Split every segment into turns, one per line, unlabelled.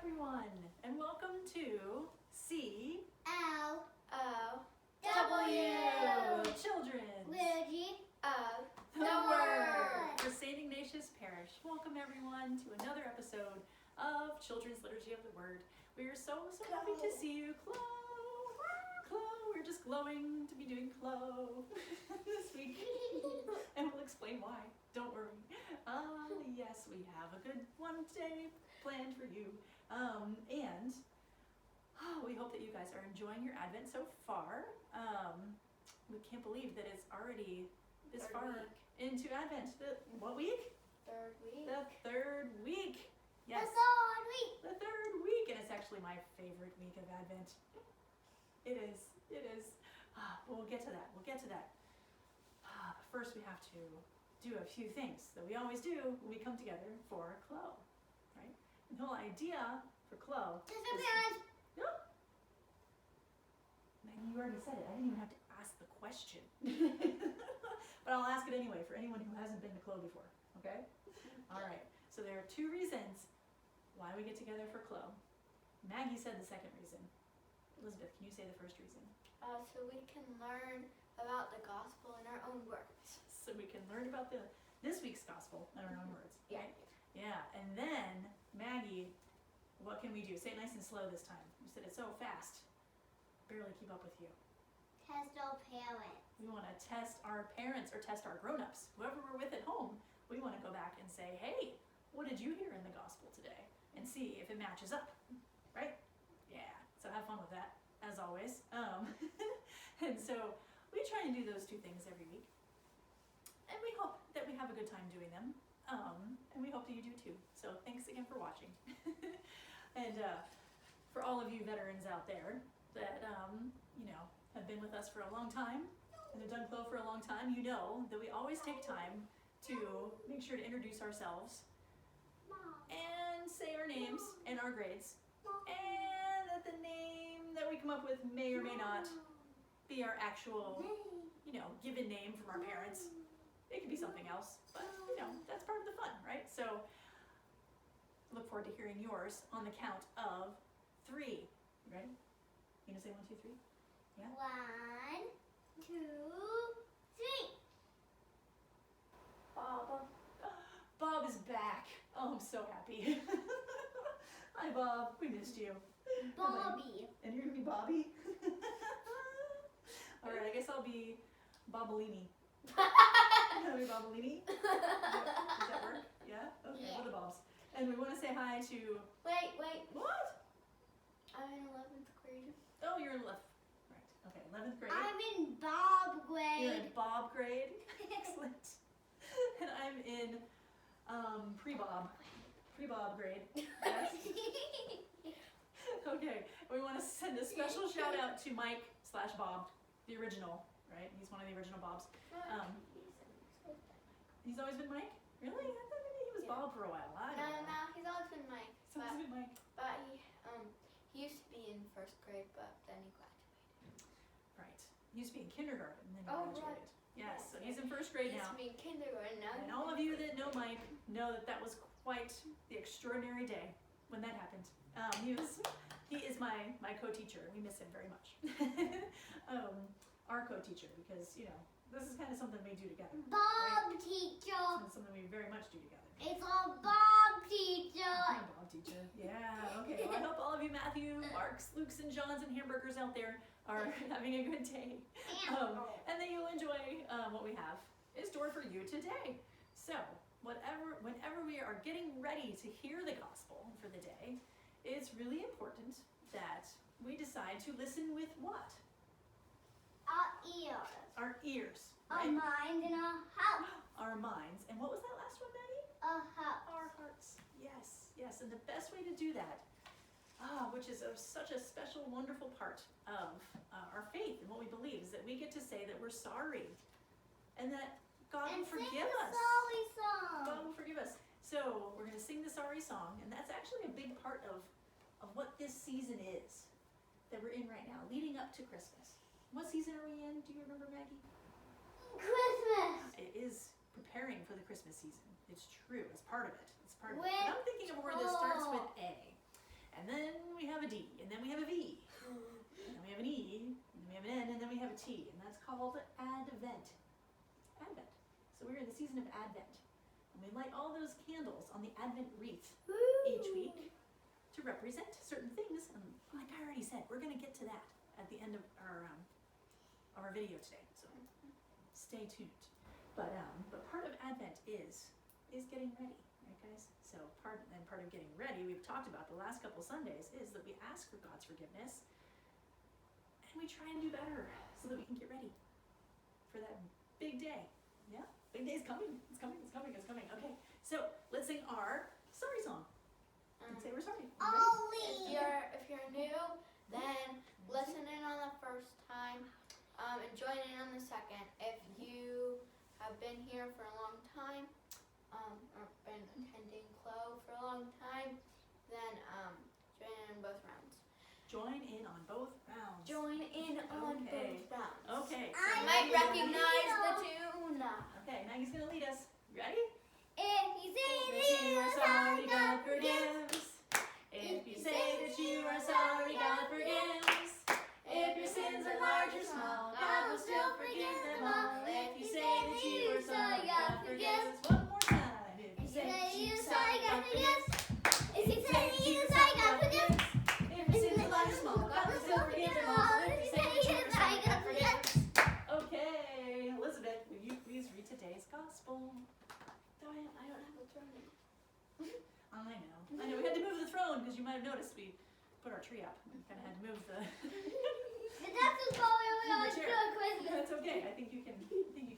everyone, and welcome to C-L-O-W, Children
Liturgy
of the Word for St. Ignatius Parish. Welcome everyone to another episode of Children's Liturgy of the Word. We are so happy to see you, Clow. Clow, we're just glowing to be doing Clow this week, and we'll explain why. Don't worry. Yes, we have a good one today planned for you, and we hope that you guys are enjoying your Advent so far. We can't believe that it's already this far into Advent. What week?
Third week.
The third week. Yes. The third week, and it's actually my favorite week of Advent. It is. But we'll get to that. First, we have to do a few things that we always do when we come together for Clow, right? And the whole idea for Clow is... No. Maggie, you already said it. I didn't even have to ask the question. But I'll ask it anyway for anyone who hasn't been to Clow before, okay? All right. So there are two reasons why we get together for Clow. Maggie said the second reason. Elizabeth, can you say the first reason?
So we can learn about the gospel in our own words.
So we can learn about this week's gospel in our own words.
Yeah.
Right? Yeah. And then, Maggie, what can we do? Say it nice and slow this time. You said it so fast. Barely keep up with you.
Test our parents.
We want to test our parents or test our grown-ups. Whoever we're with at home, we want to go back and say, hey, what did you hear in the gospel today? And see if it matches up, right? Yeah, so have fun with that, as always. And so we try and do those two things every week. And we hope that we have a good time doing them. And we hope that you do too. So thanks again for watching. And for all of you veterans out there that, have been with us for a long time and have done Clow for a long time, you know that we always take time to make sure to introduce ourselves and say our names and our grades, and that the name that we come up with may or may not be our actual, given name from our parents. It could be something else, but that's part of the fun, right? So look forward to hearing yours on the count of 3. You ready? You gonna say 1, 2, 3? Yeah.
1, 2, 3.
Bob is back. Oh, I'm so happy. Hi, Bob. We missed you.
Bobby.
And you're gonna be Bobby? All right, I guess I'll be Bobolini. You want to be Bobolini? Does that work? Yeah? Okay,
Yeah.
what are the Bobs? And we want to say hi to...
Wait.
What?
I'm in 11th grade.
Oh, you're in 11th. Right. Okay, 11th grade.
I'm in Bob grade.
You're in Bob grade. Excellent. And I'm in pre-Bob grade. Yes. Okay, we want to send a special shout out to Mike/Bob, the original, right? He's one of the original Bobs. He's always been Mike? Really? I thought maybe he was Bob for a while. I don't know.
No, he's always been Mike.
He's always been Mike.
But he used to be in 1st grade, but then he graduated.
Right. He used to be in kindergarten and then he
Oh,
graduated.
right.
Yes, so he's in 1st grade
He
now.
used to be in kindergarten now.
And all of you that know Mike know that was quite the extraordinary day when that happened. He is my co-teacher. We miss him very much. Our co-teacher, because this is kind of something we do together.
Bob
right?
teacher.
It's something we very much do together.
It's a Bob teacher.
Hi, Bob teacher. Yeah. Okay. Well, I hope all of you Matthew, Marks, Lukes, and Johns, and hamburgers out there are having a good day, and that you'll enjoy what we have in store for you today. So, whenever we are getting ready to hear the gospel for the day, it's really important that we decide to listen with what?
Our ears.
Our ears.
Our
Right?
minds and our hearts.
Our minds. And what was that last one, Maggie?
Our hearts.
Our hearts. Yes. And the best way to do that, which is such a special, wonderful part of our faith and what we believe, is that we get to say that we're sorry and that God will forgive us.
Sorry song.
God will forgive us. So we're going to sing the sorry song, and that's actually a big part of what this season is that we're in right now, leading up to Christmas. What season are we in? Do you remember, Maggie?
Christmas.
It is preparing for the Christmas season. It's true. It's part of it. It's part of it.
With
But I'm thinking of a word that starts with A. and then we have a D, and then we have a V, and then we have an E, and then we have an N, and then we have a T, and that's called Advent. Advent. So we're in the season of Advent, and we light all those candles on the Advent wreath each week to represent certain things, and like I already said, we're going to get to that at the end of our video today, so stay tuned. But part of Advent is getting ready, right, guys? So part of getting ready, we've talked about the last couple Sundays, is that we ask for God's forgiveness, and we try and do better so that we can get ready for that big day. Yeah, big day's coming. It's coming. It's coming. It's coming. Okay, so let's sing our sorry song. Let's say we're sorry.
If you're new, then listen in on the first time, and join in on the second. If you have been here for a long time, or been attending Clow for a long time, then join in on both rounds.
Join in on both rounds.
Join in on
Okay.
both rounds.
Okay. So
You might recognize the tune.
Okay, Maggie's gonna lead us. Ready?
If you say
If you are sorry, God forgives. If you say that you are sorry, God forgives. If your sins are large or small, God will still forgive them all. If you say that you are sorry, God forgives. One more time. If you say that you are sorry, God forgives. If you say that you are sorry, God forgives. If your sins are large or small, God will still forgive them all. If you say that you are sorry, God forgives. Okay, Elizabeth, will you please read today's gospel?
I don't have a throne.
I know. We had to move the throne because you might have noticed we put our tree up. We kind of had to move the.
That's just what we always do
chair.
at Christmas.
That's okay. I think you can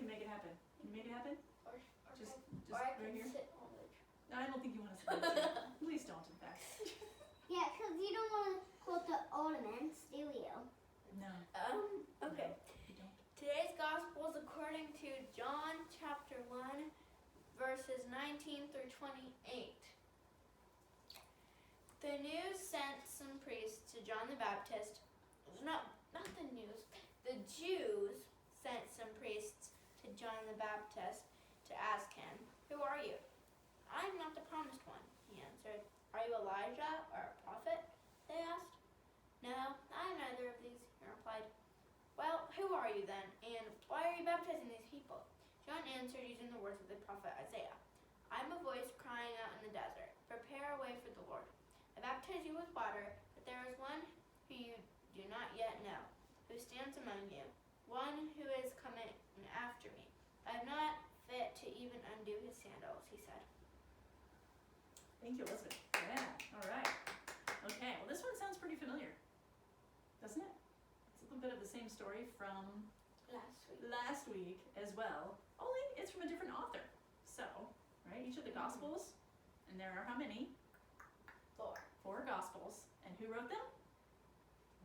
make it happen. Can you make it happen? Just
Or I
right
can
here.
sit on the
No, I don't think you want to sit on the chair. Please don't, in fact.
Yeah, because you don't want to quote the ornaments, do you?
No.
Okay.
You don't.
Today's gospel is according to John chapter 1, verses 19 through 28. The news sent some priests to John the Baptist. Not the news. The Jews sent some priests to John the Baptist to ask him, "Who are you?" "I'm not the promised one," he answered. "Are you Elijah or a prophet?" they asked. "No, I'm neither of these," he replied. "Well, who are you then, and why are you baptizing these people?" John answered using the words of the prophet Isaiah. "I'm a voice crying out in the desert, prepare a way for the Lord. I baptize you with water, but there is one who you do not yet know, who stands among you, one who is coming after me. I am not fit to even undo his sandals," he said.
Thank you, Elizabeth. Yeah. All right. Okay. Well, this one sounds pretty familiar, doesn't it? It's a little bit of the same story from last week as well. Only it's from a different author. So, right, each of the Gospels, and there are how many? 4 Gospels. And who wrote them?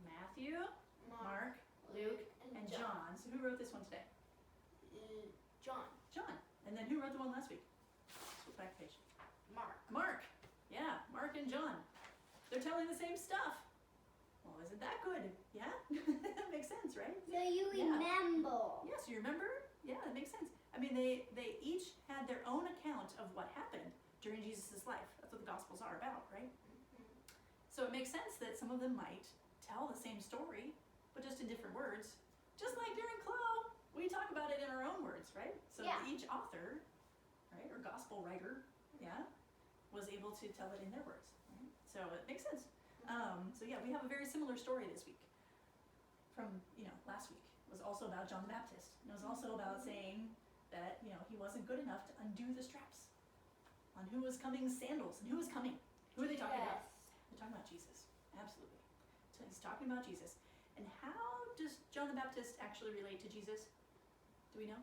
Matthew, Mark, Luke, and John. So who wrote this one today?
John.
John. And then who wrote the one last week? Flip back page.
Mark.
Yeah, Mark and John. They're telling the same stuff. Well, isn't that good? Yeah? That makes sense, right?
So you
Yeah.
remember.
Yes, you remember? Yeah, that makes sense. I mean, they each had their own account of what happened during Jesus' life. That's what the Gospels are about, right? So it makes sense that some of them might tell the same story, but just in different words. Just like during Clow, we talk about it in our own words, right? So
Yeah.
each author, right, or gospel writer, yeah, was able to tell it in their words. Right? So it makes sense. So yeah, we have a very similar story this week from, last week. It was also about John the Baptist. And it was also about saying that, he wasn't good enough to undo the straps on who was coming sandals and who was coming. Who are they talking about? They're talking about Jesus. Absolutely. So he's talking about Jesus. And how does John the Baptist actually relate to Jesus? Do we know?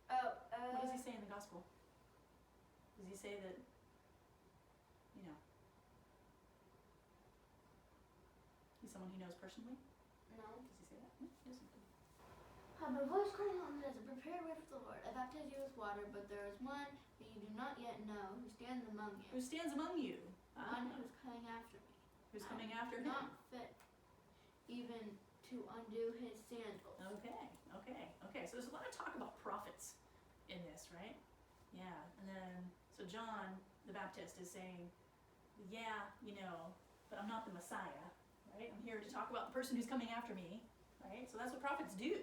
What does he say in the gospel? Does he say that, he's someone he knows personally?
No.
Does he say that? No, he doesn't.
"My voice crying out in the desert, prepare a way for the Lord. I baptize you with water, but there is one who you do not yet know, who stands among you.
Who stands among you?
One who is coming after me.
Who's coming after him?
Not fit even to undo his sandals."
Okay. So there's a lot of talk about prophets in this, right? Yeah. And then, so John the Baptist is saying, yeah, but I'm not the Messiah, right? I'm here to talk about the person who's coming after me, right? So that's what prophets do.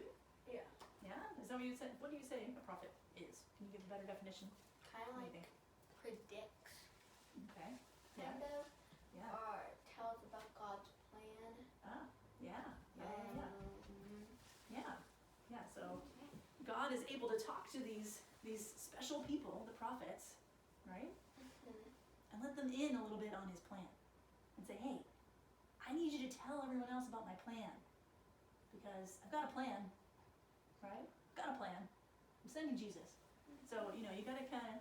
Yeah.
Yeah? Is that what you said? What do you say a prophet is? Can you give a better definition?
Kind of
What do you
like
think?
predicts,
Okay. Yeah.
kind of,
Yeah.
or tells about God's plan.
Ah. Yeah. Yeah.
Um,
Yeah. Yeah. So God is able to talk to these special people, the prophets, right? And let them in a little bit on his plan. And say, hey, I need you to tell everyone else about my plan. Because I've got a plan, right? I've got a plan. I'm sending Jesus. So, you gotta kind of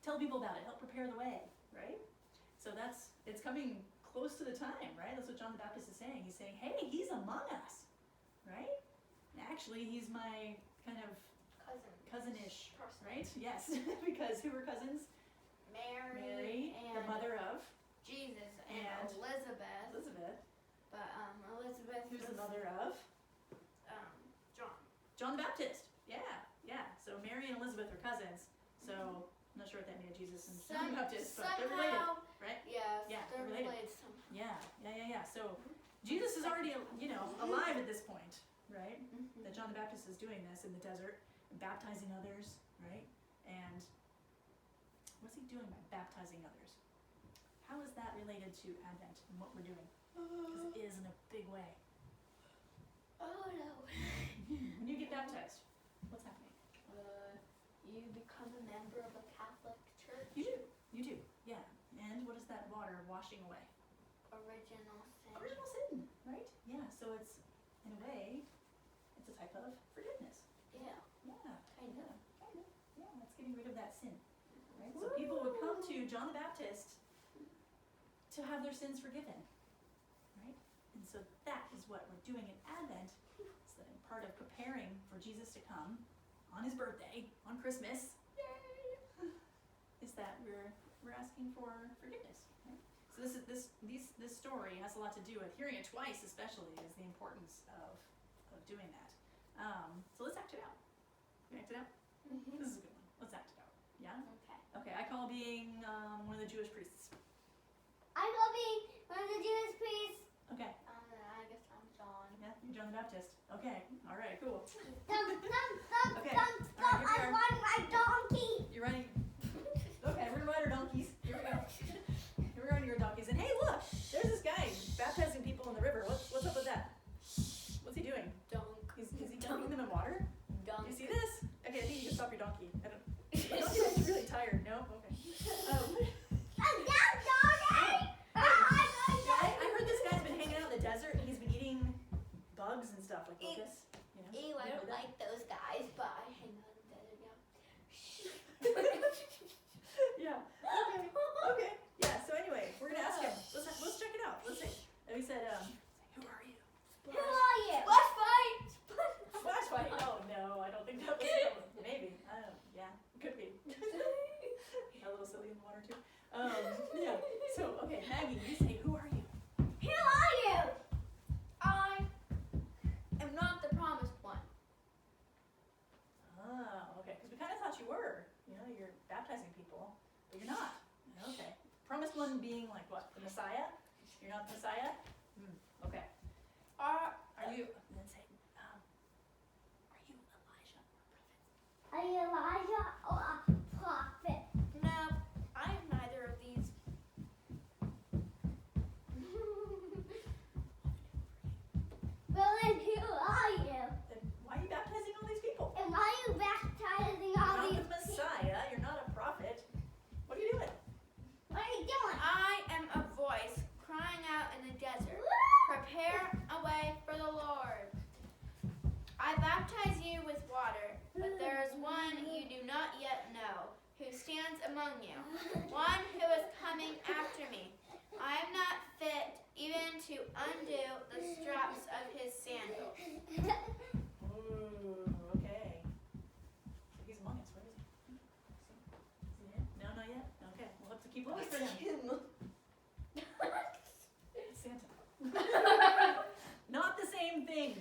tell people about it, help prepare the way, right? So it's coming close to the time, right? That's what John the Baptist is saying. He's saying, hey, he's among us, right? And actually, he's my kind of cousin-ish,
person.
right? Yes, because who were cousins?
Mary and
the mother of
Jesus and
and
Elizabeth.
Elizabeth,
But Elizabeth
who's
was
the mother of
John.
John the Baptist. Yeah. So Mary and Elizabeth are cousins. So I'm not sure what that made Jesus and John the Baptist, but they're related, right?
Yes,
Yeah,
they're
related.
related somehow.
Yeah. So Jesus is already, alive at this point, right? That John the Baptist is doing this in the desert and baptizing others, right? And what's he doing by baptizing others? How is that related to Advent and what we're doing? Because it is in a big way.
Oh no.
When you get baptized, what's happening?
You become a member of a Catholic church.
You do, yeah. And what is that water washing away?
Original sin.
Original sin, right? Yeah, so it's, in a way, it's a type of forgiveness.
Yeah.
Yeah,
Kind of.
yeah, it's getting rid of that sin, right? So people would come to John the Baptist to have their sins forgiven, right? And so that is what we're doing in Advent, is that in part of preparing for Jesus to come on his birthday, on Christmas, yay, is that we're asking for forgiveness, right? So this story has a lot to do with hearing it twice, especially, is the importance of doing that. So let's act it out. Can we act it out? This is a good one. Let's act it out. Yeah?
Okay.
Okay, I call being one of the Jewish priests.
I will be one of the Jewish priests.
Okay.
I guess I'm John.
Yeah, you're John the Baptist. Okay. All right, cool. Okay.
Stop.
All right, here we
I'm
are.
on my donkey.
You're running. Okay, we're gonna ride our donkeys. Here we go. Here we're on your donkeys. And hey, look, there's this guy baptizing people in the river. What's up with that? What's he doing?
Dunk.
Is he dunking them in water?
Dunk.
Do you see this? Okay, I think you can stop your donkey. I don't. My donkey looks really tired. No? Okay. I heard this guy's been hanging out in the desert and he's been eating bugs and stuff like locusts.
Ew, I
You
don't
heard that?
like those guys, but I hang out in the desert now.
Yeah. Okay. Yeah. So anyway, we're gonna ask him. Let's check it out. Let's see. And we said, who are you?
Who are you?
Splash fight!
Splash fight. Oh no, I don't think that was it. Maybe. I don't know. Yeah, could be. A little silly in the water too. Yeah. So okay, Maggie, you say, who are you?
Who are you?
I am not the promised one.
Oh, okay. Because we kind of thought you were. You're baptizing people, but you're not. Okay. Promised one being like what? The Messiah? You're not the Messiah? Okay. Are you? And then say, are you Elijah or a prophet?
Are you Elijah or a prophet?
No, I am neither of these.
Well, then who are you?
Then why are you baptizing all these people?
And why are you baptizing
You're
all
not
these
the Messiah. You're not a prophet. What are you doing?
What are you doing?
I am a voice crying out in the desert. Prepare a way for the Lord. I baptize you with water, but there is one you do not yet know, who stands among you, one who is coming after me. I am not fit even to undo the straps of his sandal.
Ooh, okay. So he's among us. Where is he? Is he here? No, not yet. Okay, we'll have to keep looking for him. It's Santa. Not the same thing.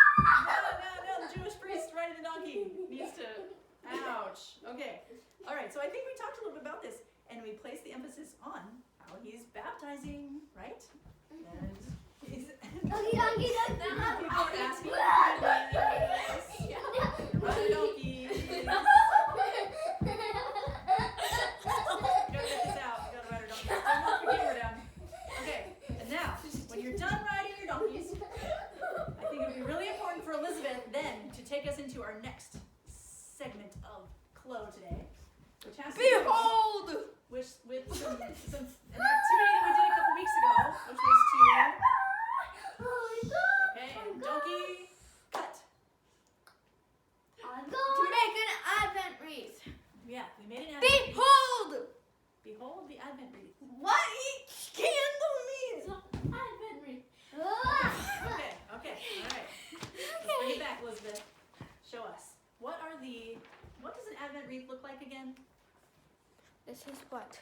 No, right, so I think we talked a little bit about this, and we placed the emphasis on how he's baptizing, right? And he's
Donkey, donkey, donkey.
people are asking rubber donkeys. Gotta get this out. You gotta ride our donkeys. Don't knock your camera down. Okay, and now, when you're done riding your donkeys, I think it would be really important for Elizabeth then to take us into our next segment of Clow today, which has to do with some an activity that we did a couple weeks ago, which was to donkey cut.
To make an Advent wreath.
Yeah, we made an Advent wreath. Behold the Advent wreath.
What each candle means. Advent wreath.
Okay, all right. Let's bring it back, Elizabeth. Show us. What does an Advent wreath look like again?
This is what?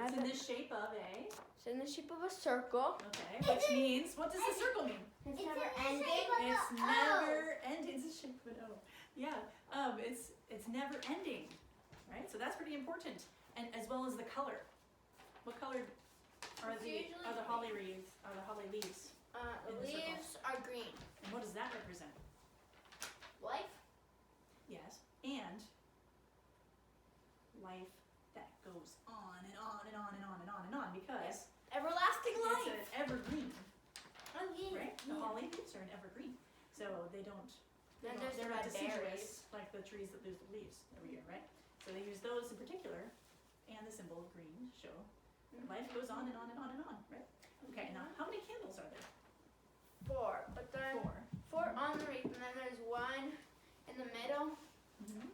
It's in the shape of a.
It's in the shape of a circle.
Okay, which means, what does the circle mean?
It's
It's
never
in the
ending.
shape of
It's
an
never ending. It's the shape of an O. Yeah, it's never ending, right? So that's pretty important, and as well as the color. What color are
It's
the
usually
holly wreaths? Are the holly leaves?
The
In the circle.
leaves are green.
And what does that represent?
Life.
Yes, and life that goes on and on and on and on and on and on because
Everlasting
it's
life.
an evergreen,
Oh yeah.
right? The holly leaves are an evergreen, so they don't.
Then there's the
they're not
red
deciduous like the trees that lose the leaves every year, right? So they use those in particular, and the symbol of green show life goes on and on and on and on, right? Okay, now how many candles are there?
4, but then 4 on the wreath, and then there's one in the middle.
Mm-hmm.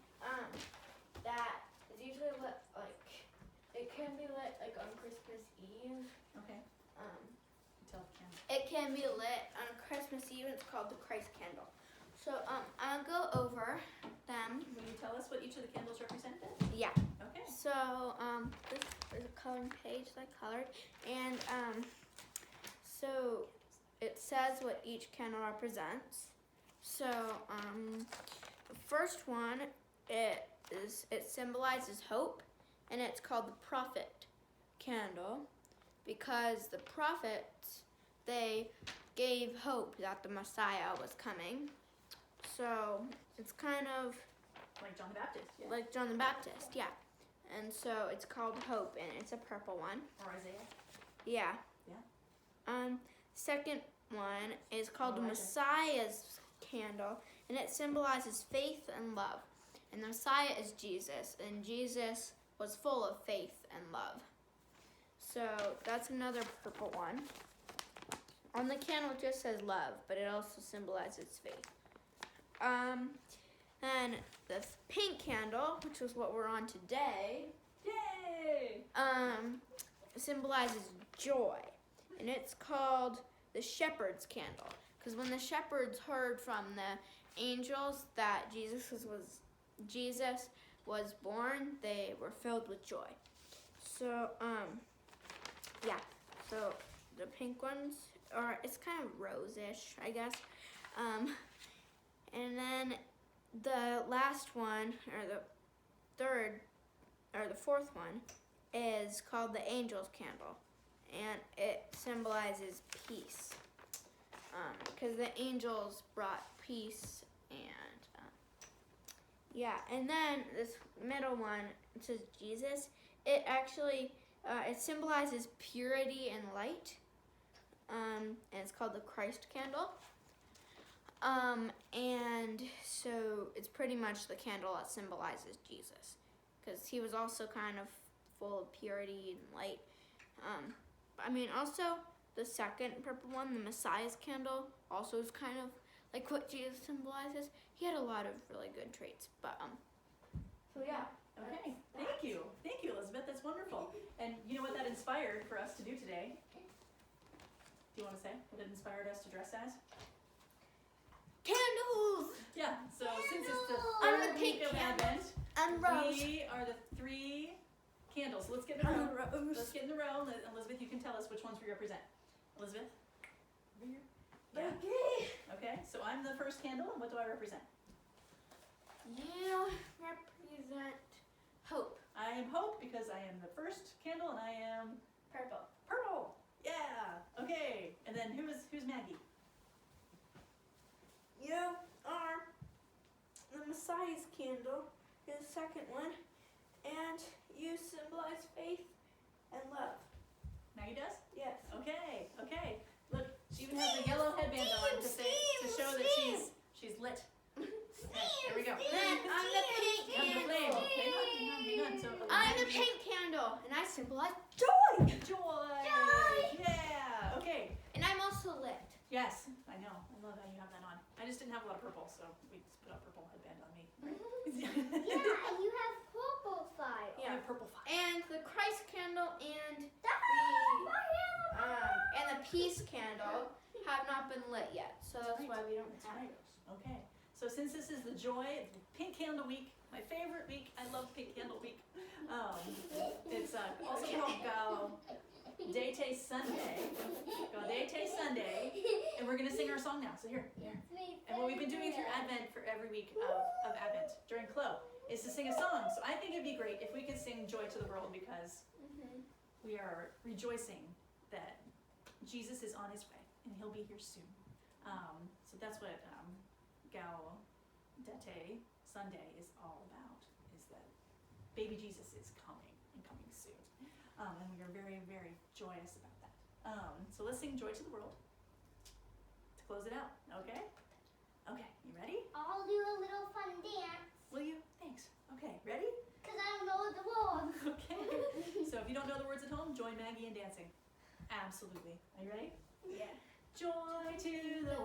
That is usually lit it can be lit like on Christmas Eve.
Okay, tell the camera.
It can be lit on Christmas Eve. It's called the Christ candle. So I'll go over them.
Will you tell us what each of the candles represent then?
Yeah.
Okay.
So this is a coloring page that I colored, and so it says what each candle represents. So the first one it symbolizes hope, and it's called the prophet candle because the prophets, they gave hope that the Messiah was coming. So it's kind of
Like John the Baptist, yeah.
like John the Baptist, yeah. And so it's called Hope, and it's a purple one.
Or Isaiah.
Yeah.
Yeah.
Second one is called the
Elijah.
Messiah's candle, and it symbolizes faith and love. And the Messiah is Jesus, and Jesus was full of faith and love. So that's another purple one. On the candle it just says love, but it also symbolizes faith. And the pink candle, which is what we're on today,
Yay!
symbolizes joy, and it's called the shepherd's candle, because when the shepherds heard from the angels that Jesus was born, they were filled with joy. So yeah, so the pink ones are, it's kind of rose-ish, I guess. And then the last one, or the fourth one, is called the angel's candle, and it symbolizes peace, because the angels brought peace, and yeah. And then this middle one, it says Jesus. It actually it symbolizes purity and light, and it's called the Christ candle. And so it's pretty much the candle that symbolizes Jesus, because he was also kind of full of purity and light. I mean, also the second purple one, the Messiah's candle, also is kind of like what Jesus symbolizes. He had a lot of really good traits, but so yeah.
Okay, thank you, Elizabeth. That's wonderful. And you know what that inspired for us to do today? Do you want to say what it inspired us to dress as?
Candles
Yeah. So since it's the
I'm the
third
pink
week of
candle.
Advent,
and rose.
we are the 3 candles. Let's get in a row. Let's get in a row. Elizabeth, you can tell us which ones we represent. Elizabeth? Over here? Yeah.
Okay.
Okay, so I'm the first candle, and what do I represent?
You represent hope.
I first candle, and I am
Purple.
purple. Yeah. Okay. And then who's Maggie?
You are the Messiah's candle. You're the second one, and you symbolize faith and love.
Maggie does?
Yes.
Okay. Okay. Look, she even has a yellow headband on to show that she's lit. Okay, here we go.
Then I'm the pink
Come the flame.
candle.
Hang on. So
I'm the pink candle, and I symbolize joy.
Joy. Yeah. Okay.
And I'm also lit.
Yes, I know. I love how you have that on. I just didn't have a lot of purple, so we just put a purple headband on me.
Yeah, you have purple fire.
I have purple fire.
And the Christ candle and the peace candle have not been lit yet, so that's why we don't
That's
have
right.
those.
Okay. So since this is the joy, Pink Candle Week, my favorite week. I love Pink Candle Week. It's also called Gaudete Sunday. Gaudete Sunday. And we're going to sing our song now. So here. And what we've been doing through Advent for every week of Advent during Clow is to sing a song. So I think it'd be great if we could sing Joy to the World because we are rejoicing that Jesus is on his way and he'll be here soon. So that's what Gaudete Sunday is all about, is that baby Jesus is coming and coming soon. And we are very, very joyous about that. So let's sing Joy to the World to close it out, okay? Okay, you ready?
I'll do a little fun dance.
Will you? Thanks. Okay, ready?
Because I don't know the words.
Okay. So if you don't know the words at home, join Maggie in dancing. Absolutely. Are you ready?
Yeah.
Joy to the